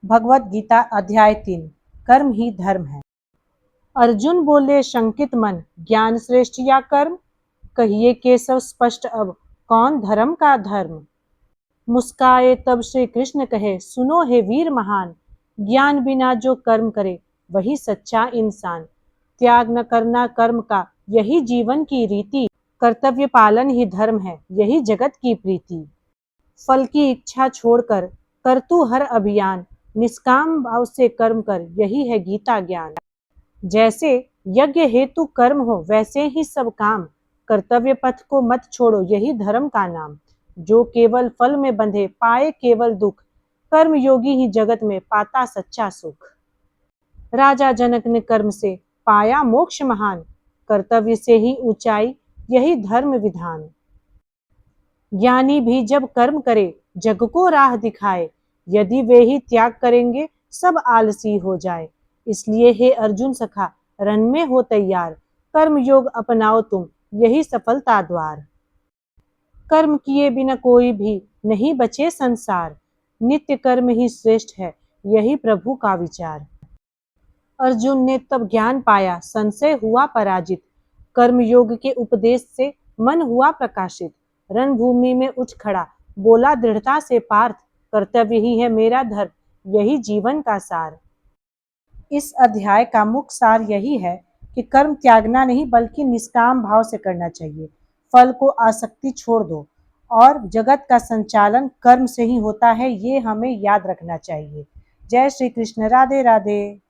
भगवत गीता अध्याय 3 कर्म ही धर्म है। अर्जुन बोले शंकित मन, ज्ञान श्रेष्ठ या कर्म? कहिए केशव स्पष्ट अब, कौन धर्म का धर्म? मुस्काए तब श्री कृष्ण कहे, सुनो हे वीर महान, ज्ञान बिना जो कर्म करे वही सच्चा इंसान। त्याग न करना कर्म का, यही जीवन की रीति। कर्तव्य पालन ही धर्म है, यही जगत की प्रीति। फल की इच्छा छोड़कर कर तू हर अभियान, निष्काम भाव से कर्म कर, यही है गीता ज्ञान। जैसे यज्ञ हेतु कर्म हो, वैसे ही सब काम। कर्तव्य पथ को मत छोड़ो, यही धर्म का नाम। जो केवल फल में बंधे, पाए केवल दुख। कर्म योगी ही जगत में पाता सच्चा सुख। राजा जनक ने कर्म से पाया मोक्ष महान, कर्तव्य से ही ऊंचाई, यही धर्म विधान। ज्ञानी भी जब कर्म करे, जग को राह दिखाए। यदि वे ही त्याग करेंगे, सब आलसी हो जाए। इसलिए हे अर्जुन सखा, रण में हो तैयार। कर्म योग अपनाओ तुम, यही सफलता द्वार। कर्म किए बिना कोई भी नहीं बचे संसार। नित्य कर्म ही श्रेष्ठ है, यही प्रभु का विचार। अर्जुन ने तब ज्ञान पाया, संशय हुआ पराजित। कर्म योग के उपदेश से मन हुआ प्रकाशित। रणभूमि में उठ खड़ा, बोला दृढ़ता से पार्थ, कर्तव्य ही है मेरा धर्म, यही जीवन का सार। इस अध्याय का मुख्य सार यही है कि कर्म त्यागना नहीं, बल्कि निष्काम भाव से करना चाहिए। फल को आसक्ति छोड़ दो, और जगत का संचालन कर्म से ही होता है, ये हमें याद रखना चाहिए। जय श्री कृष्ण। राधे राधे।